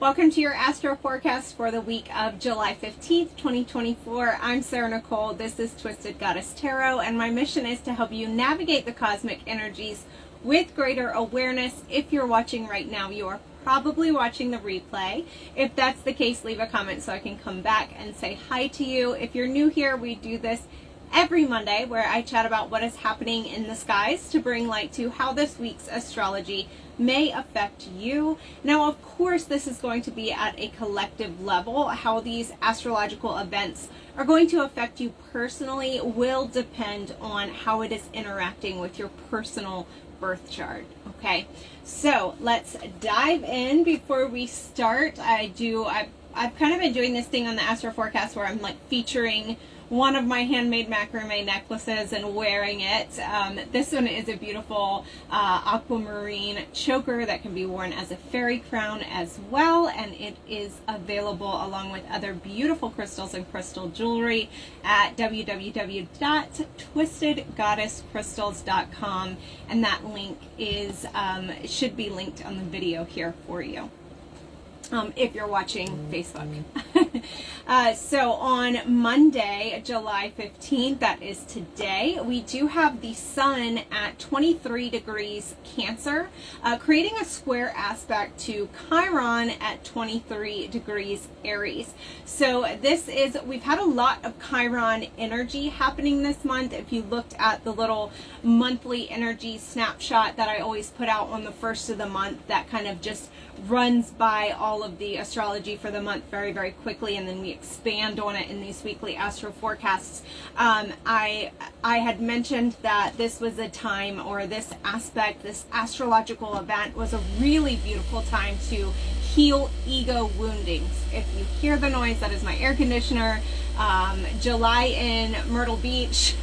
Welcome to your Astro Forecast for the week of July 15th, 2024. I'm Sarah Nicole. This is Twisted Goddess Tarot, and my mission is to help you navigate the cosmic energies with greater awareness. If you're watching right now, you are probably watching the replay. If that's the case, leave a comment so I can come back and say hi to you. If you're new here, we do this every Monday where I chat about what is happening in the skies to bring light to how this week's astrology may affect you. Now, of course, this is going to be at a collective level. How these astrological events are going to affect you personally will depend on how it is interacting with your personal birth chart. Okay, so let's dive in. Before we start, I've kind of been doing this thing on the Astro Forecast where I'm like featuring one of my handmade macrame necklaces and wearing it. This one is a beautiful aquamarine choker that can be worn as a fairy crown as well, and it is available along with other beautiful crystals and crystal jewelry at www.twistedgoddesscrystals.com, and that link is should be linked on the video here for you. If you're watching Facebook. So on Monday, July 15th, that is today, we do have the sun at 23 degrees Cancer, creating a square aspect to Chiron at 23 degrees Aries. So we've had a lot of Chiron energy happening this month. If you looked at the little monthly energy snapshot that I always put out on the first of the month, that kind of just runs by all of the astrology for the month very, very quickly, and then we expand on it in these weekly astro forecasts. I had mentioned that this was a time, or this aspect, this astrological event was a really beautiful time to heal ego woundings. If you hear the noise, that is my air conditioner. July in Myrtle Beach,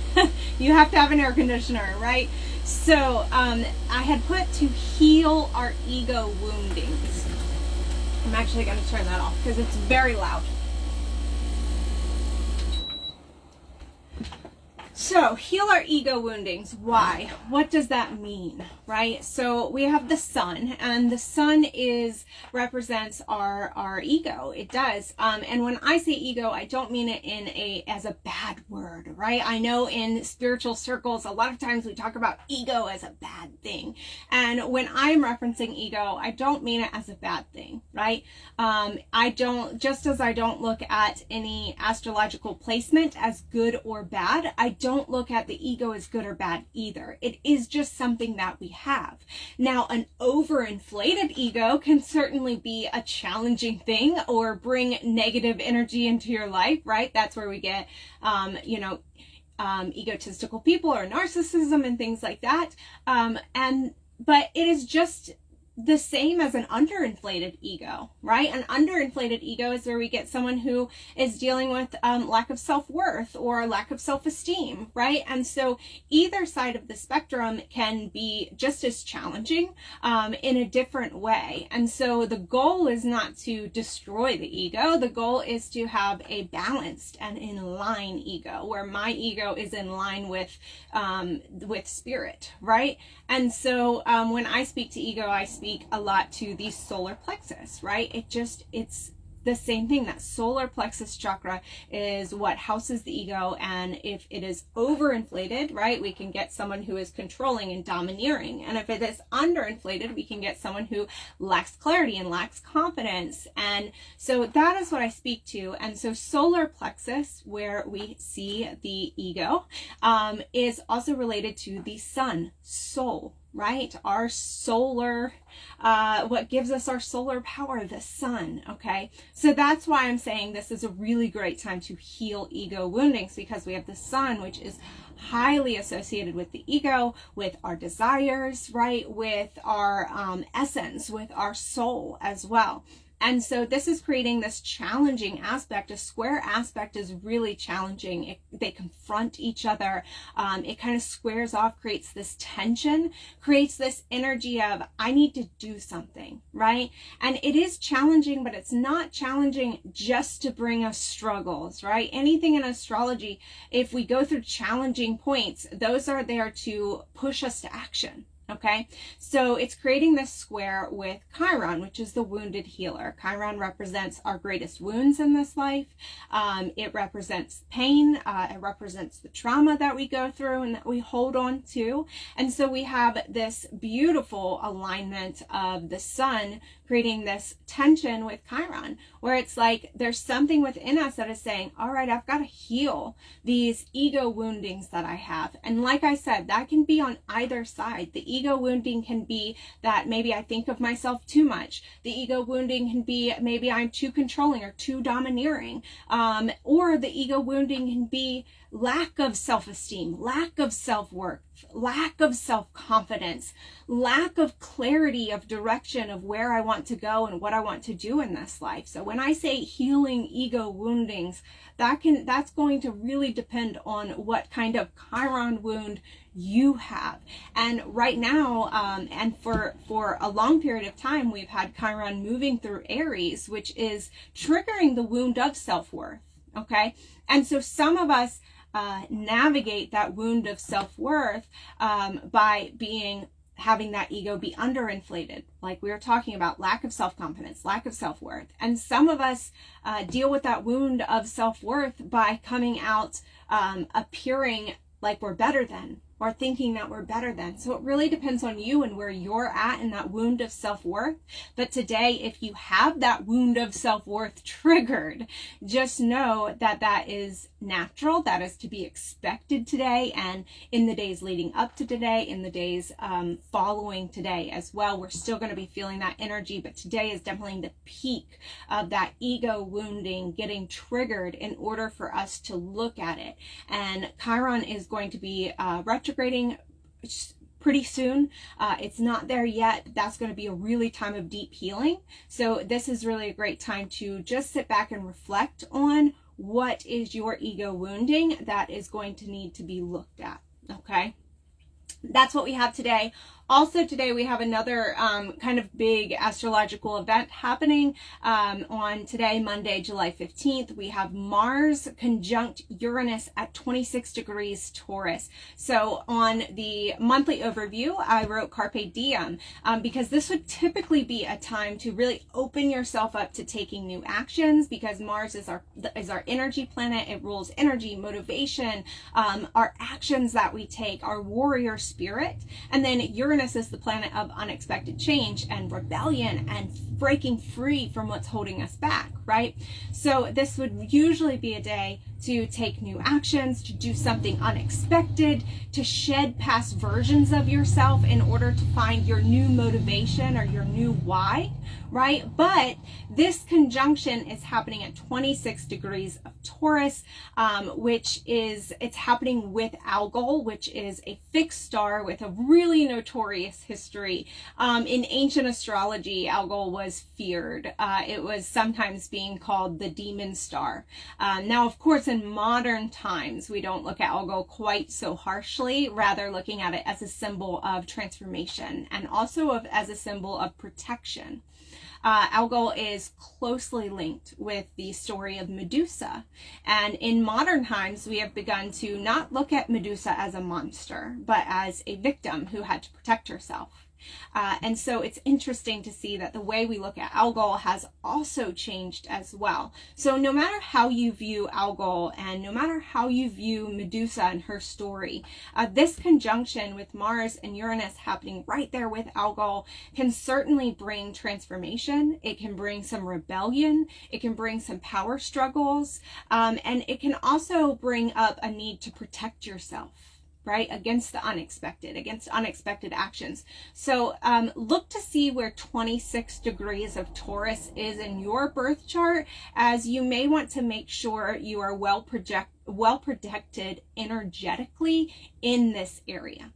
you have to have an air conditioner, right? So I had put to heal our ego woundings. I'm actually going to turn that off because it's very loud. So, heal our ego woundings. Why? What does that mean, right? So, we have the sun, and the sun represents our ego. It does. And when I say ego, I don't mean it as a bad word, right? I know in spiritual circles, a lot of times we talk about ego as a bad thing. And when I'm referencing ego, I don't mean it as a bad thing, right? Just as I don't look at any astrological placement as good or bad, I don't look at the ego as good or bad either. It is just something that we have. Now, an overinflated ego can certainly be a challenging thing or bring negative energy into your life, right? That's where we get, egotistical people or narcissism and things like that. But it is just the same as an underinflated ego, right? An underinflated ego is where we get someone who is dealing with lack of self-worth or lack of self-esteem, right? And so either side of the spectrum can be just as challenging in a different way. And so the goal is not to destroy the ego. The goal is to have a balanced and in line ego, where my ego is in line with spirit, right? And so when I speak to ego, I speak a lot to the solar plexus, right? It's the same thing. That solar plexus chakra is what houses the ego, and if it is overinflated, right, we can get someone who is controlling and domineering, and if it is underinflated, we can get someone who lacks clarity and lacks confidence. And so that is what I speak to. And so solar plexus, where we see the ego, is also related to the sun, soul, right? Our solar, what gives us our solar power, the sun, okay? So that's why I'm saying this is a really great time to heal ego woundings, because we have the sun, which is highly associated with the ego, with our desires, right? With our essence, with our soul as well. And so this is creating this challenging aspect. A square aspect is really challenging. They confront each other. It kind of squares off, creates this tension, creates this energy of, I need to do something, right? And it is challenging, but it's not challenging just to bring us struggles, right? Anything in astrology, if we go through challenging points, those are there to push us to action. Okay, so it's creating this square with Chiron, which is the wounded healer. Chiron represents our greatest wounds in this life. It represents pain. It represents the trauma that we go through and that we hold on to. And so we have this beautiful alignment of the sun creating this tension with Chiron, where it's like there's something within us that is saying, all right, I've got to heal these ego woundings that I have. And like I said, that can be on either side. The ego wounding can be that maybe I think of myself too much. The ego wounding can be maybe I'm too controlling or too domineering. Or the ego wounding can be lack of self-esteem, lack of self-worth, lack of self-confidence, lack of clarity of direction of where I want to go and what I want to do in this life. So when I say healing ego woundings, that's going to really depend on what kind of Chiron wound you have. And right now, and for a long period of time, we've had Chiron moving through Aries, which is triggering the wound of self-worth. Okay. And so some of us navigate that wound of self-worth by having that ego be underinflated, like we were talking about, lack of self-confidence, lack of self-worth. And some of us deal with that wound of self-worth by coming out appearing like we're better than, or thinking that we're better than. So it really depends on you and where you're at in that wound of self-worth. But today, if you have that wound of self-worth triggered, just know that that is natural. That is to be expected today, and in the days leading up to today, in the days following today as well. We're still going to be feeling that energy, but today is definitely the peak of that ego wounding getting triggered in order for us to look at it. And Chiron is going to be retrograding pretty soon. It's not there yet. That's going to be a really time of deep healing. So this is really a great time to just sit back and reflect on what is your ego wounding that is going to need to be looked at. Okay. That's what we have today. Also today we have another kind of big astrological event happening on today, Monday, July 15th. We have Mars conjunct Uranus at 26 degrees Taurus. So on the monthly overview, I wrote Carpe Diem because this would typically be a time to really open yourself up to taking new actions, because Mars is our energy planet. It rules energy, motivation, our actions that we take, our warrior spirit. And then Uranus is the planet of unexpected change and rebellion and breaking free from what's holding us back, right? So this would usually be a day to take new actions, to do something unexpected, to shed past versions of yourself in order to find your new motivation or your new why, right? But this conjunction is happening at 26 degrees of Taurus, which is, it's happening with Algol, which is a fixed star with a really notorious history. In ancient astrology, Algol was feared. It was sometimes being called the demon star. Now, of course, in modern times, we don't look at Algol quite so harshly, rather looking at it as a symbol of transformation and also as a symbol of protection. Algol is closely linked with the story of Medusa. And in modern times, we have begun to not look at Medusa as a monster, but as a victim who had to protect herself. And so it's interesting to see that the way we look at Algol has also changed as well. So no matter how you view Algol and no matter how you view Medusa and her story, this conjunction with Mars and Uranus happening right there with Algol can certainly bring transformation. It can bring some rebellion. It can bring some power struggles. And it can also bring up a need to protect yourself, right? Against unexpected actions. So look to see where 26 degrees of Taurus is in your birth chart, as you may want to make sure you are well protected energetically in this area.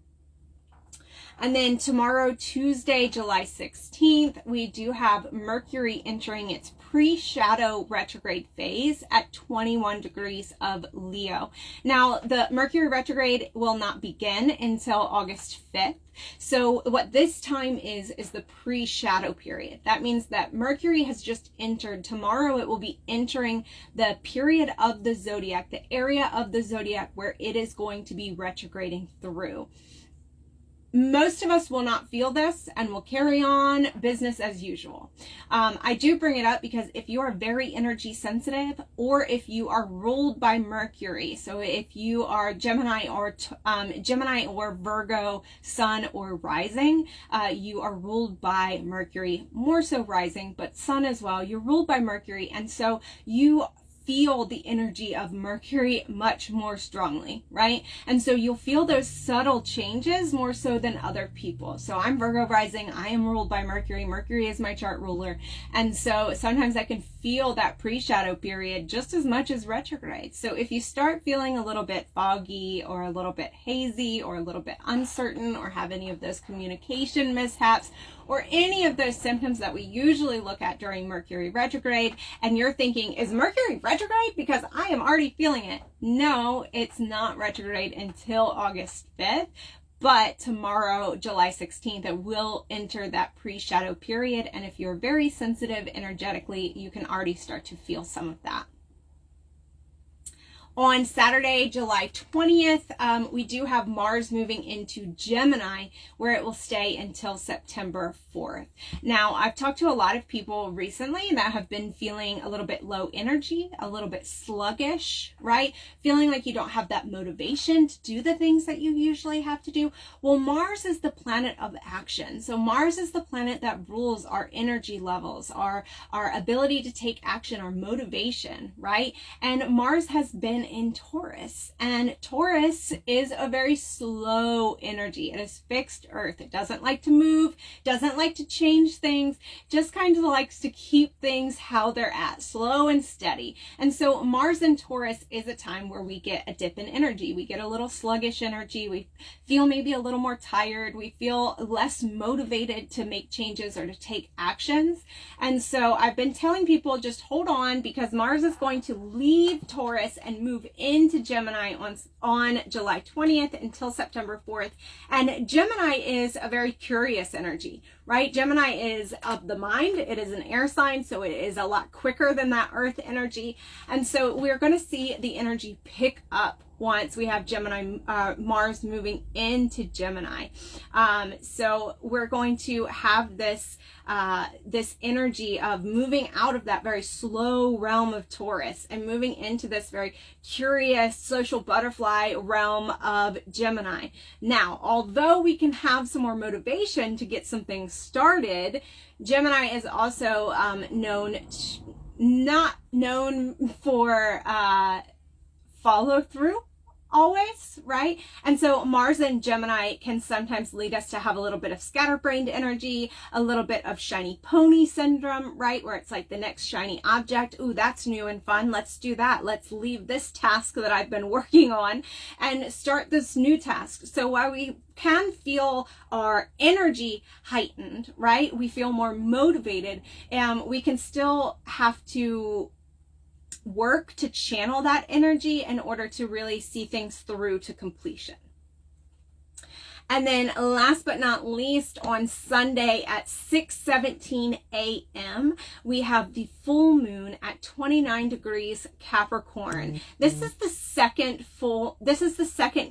And then tomorrow, Tuesday, July 16th, we do have Mercury entering its pre-shadow retrograde phase at 21 degrees of Leo. Now, the Mercury retrograde will not begin until August 5th. So what this time is the pre-shadow period. That means that Mercury has just entered. Tomorrow it will be entering the period of the zodiac, the area of the zodiac where it is going to be retrograding through. most of us will not feel this and will carry on business as usual. I do bring it up because if you are very energy sensitive, or if you are ruled by Mercury, so if you are Gemini or Virgo sun or rising, you are ruled by Mercury, more so rising, but sun as well. You're ruled by Mercury, and so you feel the energy of Mercury much more strongly, right? And so you'll feel those subtle changes more so than other people. So I'm Virgo rising. I am ruled by Mercury. Mercury is my chart ruler. And so sometimes I can feel that pre-shadow period just as much as retrograde. So if you start feeling a little bit foggy or a little bit hazy or a little bit uncertain, or have any of those communication mishaps, or any of those symptoms that we usually look at during Mercury retrograde, and you're thinking, is Mercury retrograde? Because I am already feeling it. No, it's not retrograde until August 5th. But tomorrow, July 16th, it will enter that pre-shadow period. And if you're very sensitive energetically, you can already start to feel some of that. On Saturday, July 20th, we do have Mars moving into Gemini, where it will stay until September 4th. Now, I've talked to a lot of people recently that have been feeling a little bit low energy, a little bit sluggish, right? Feeling like you don't have that motivation to do the things that you usually have to do. Well, Mars is the planet of action. So Mars is the planet that rules our energy levels, our ability to take action, our motivation, right? And Mars has been in Taurus, and Taurus is a very slow energy. It is fixed earth. It doesn't like to move, doesn't like to change things, just kind of likes to keep things how they're at, slow and steady. And so Mars in Taurus is a time where we get a dip in energy. We get a little sluggish energy. We feel maybe a little more tired. We feel less motivated to make changes or to take actions. And so I've been telling people, just hold on, because Mars is going to leave Taurus and move into Gemini on July 20th until September 4th. And Gemini is a very curious energy, right? Gemini is of the mind. It is an air sign, so it is a lot quicker than that earth energy. And so we're going to see the energy pick up once we have Gemini, Mars moving into Gemini. So we're going to have this energy of moving out of that very slow realm of Taurus and moving into this very curious social butterfly realm of Gemini. Now, although we can have some more motivation to get some things started, Gemini is also not known for follow through always, right? And so Mars and Gemini can sometimes lead us to have a little bit of scatterbrained energy, a little bit of shiny pony syndrome, right? Where it's like the next shiny object. Ooh, that's new and fun. Let's do that. Let's leave this task that I've been working on and start this new task. So while we can feel our energy heightened, right? We feel more motivated, and we can still have to work to channel that energy in order to really see things through to completion. And then last but not least, on Sunday at 6:17 a.m., we have the full moon at 29 degrees Capricorn. This is the second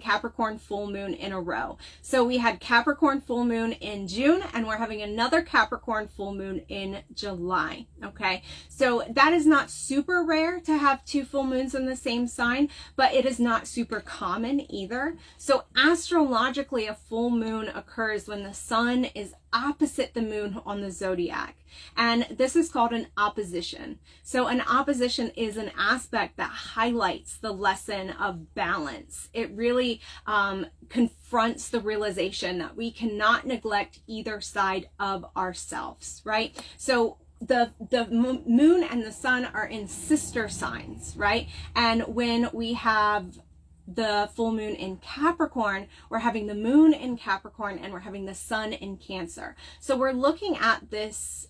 Capricorn full moon in a row. So we had Capricorn full moon in June, and we're having another Capricorn full moon in July. Okay, so that is not super rare to have two full moons in the same sign, but it is not super common either. So astrologically, a full moon occurs when the sun is opposite the moon on the zodiac, and this is called an opposition. So an opposition is an aspect that highlights the lesson of balance. It really confronts the realization that we cannot neglect either side of ourselves, right? So the moon and the sun are in sister signs, right? And when we have the full moon in Capricorn, we're having the moon in Capricorn and we're having the sun in Cancer. So we're looking at this,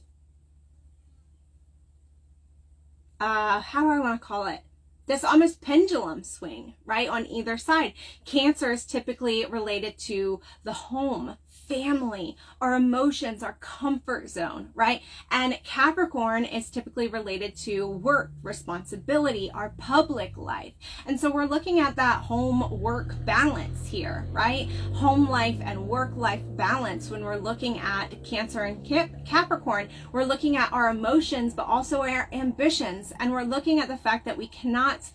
how do I want to call it? This almost pendulum swing, right, on either side. Cancer is typically related to the home family, our emotions, our comfort zone, right? And Capricorn is typically related to work, responsibility, our public life. And so we're looking at that home-work balance here, right? Home life and work life balance. When we're looking at Cancer and Capricorn, we're looking at our emotions, but also our ambitions. And we're looking at the fact that we cannot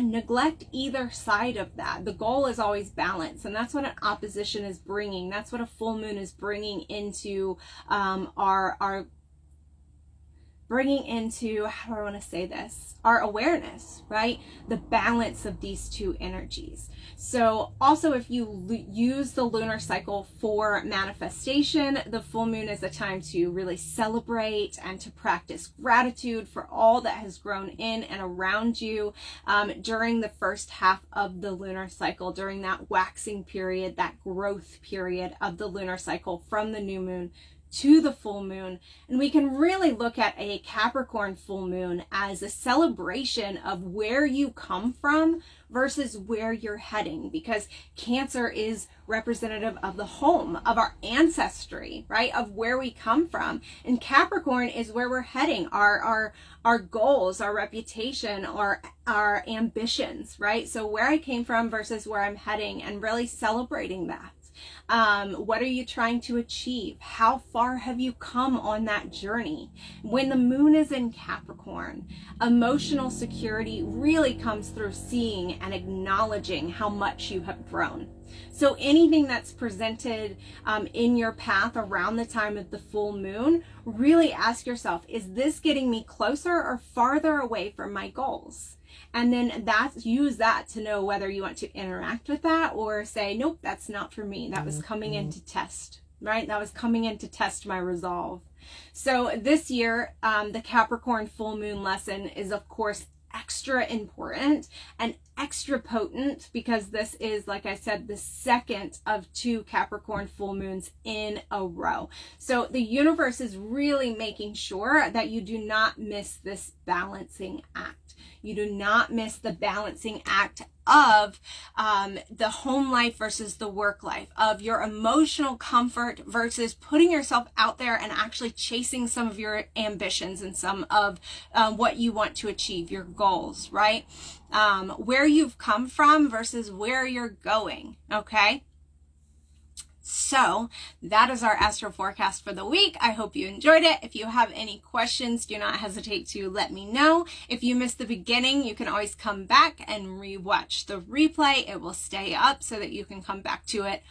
neglect either side of that. The goal is always balance. And that's what an opposition is bringing. That's what a full moon is bringing into our bringing into, how do I want to say this, our awareness, right? The balance of these two energies. So also, if you use the lunar cycle for manifestation, the full moon is a time to really celebrate and to practice gratitude for all that has grown in and around you during the first half of the lunar cycle, during that waxing period, that growth period of the lunar cycle from the new moon to the full moon. And we can really look at a Capricorn full moon as a celebration of where you come from versus where you're heading, because Cancer is representative of the home, of our ancestry, right? Of where we come from. And Capricorn is where we're heading, our goals, our reputation, our ambitions, right? So where I came from versus where I'm heading, and really celebrating that. What are you trying to achieve? How far have you come on that journey? When the moon is in Capricorn, emotional security really comes through seeing and acknowledging how much you have grown. So anything that's presented in your path around the time of the full moon, really ask yourself, is this getting me closer or farther away from my goals? And then use that to know whether you want to interact with that or say, nope, that's not for me. That was coming in to test, right? That was coming in to test my resolve. So this year, the Capricorn full moon lesson is, of course, extra important and extra potent, because this is, like I said, the second of 2 Capricorn full moons in a row. So the universe is really making sure that you do not miss this balancing act. You do not miss the balancing act of the home life versus the work life, of your emotional comfort versus putting yourself out there and actually chasing some of your ambitions and some of what you want to achieve, your goals, right? Where you've come from versus where you're going, okay? So that is our Astro Forecast for the week. I hope you enjoyed it. If you have any questions, do not hesitate to let me know. If you missed the beginning, you can always come back and rewatch the replay. It will stay up so that you can come back to it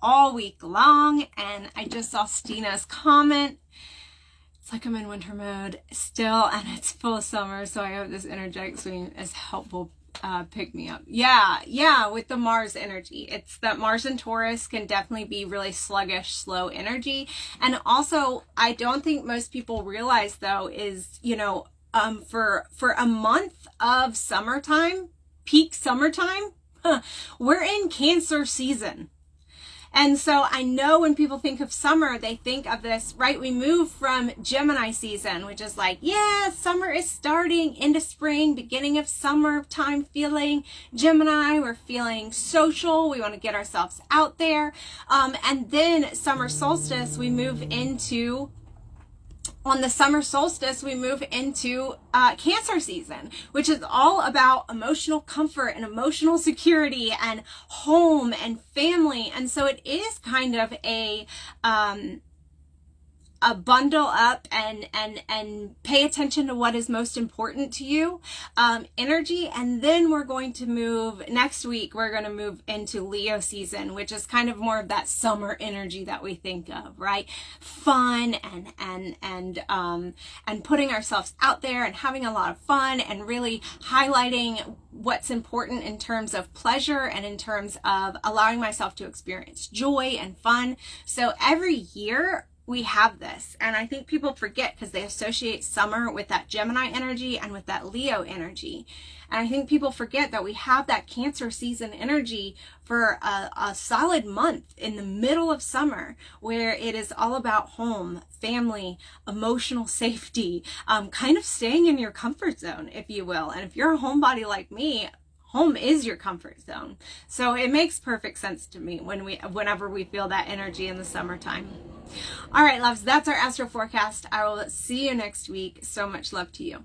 all week long. And I just saw Stina's comment. It's like I'm in winter mode still, and it's full summer, so I hope this energetic swing is helpful. Pick me up. Yeah, with the Mars energy. It's that Mars and Taurus can definitely be really sluggish, slow energy. And also, I don't think most people realize, though, is, for a month of summertime, peak summertime, we're in Cancer season. And so I know when people think of summer, they think of this, right? We move from Gemini season, which is like, yeah, summer is starting into spring, beginning of summertime feeling. Gemini, we're feeling social. We want to get ourselves out there. And then summer solstice, on the summer solstice, we move into Cancer season, which is all about emotional comfort and emotional security and home and family. And so it is kind of a bundle up and pay attention to what is most important to you energy. And then we're going to move next week, we're going to move into Leo season, which is kind of more of that summer energy that we think of, right? Fun and putting ourselves out there and having a lot of fun and really highlighting what's important in terms of pleasure and in terms of allowing myself to experience joy and fun. So every year we have this, and I think people forget because they associate summer with that Gemini energy and with that Leo energy. And I think people forget that we have that Cancer season energy for a solid month in the middle of summer, where it is all about home, family, emotional safety, kind of staying in your comfort zone, if you will. And if you're a homebody like me, home is your comfort zone. So it makes perfect sense to me whenever we feel that energy in the summertime. All right, loves, that's our astro forecast. I will see you next week. So much love to you.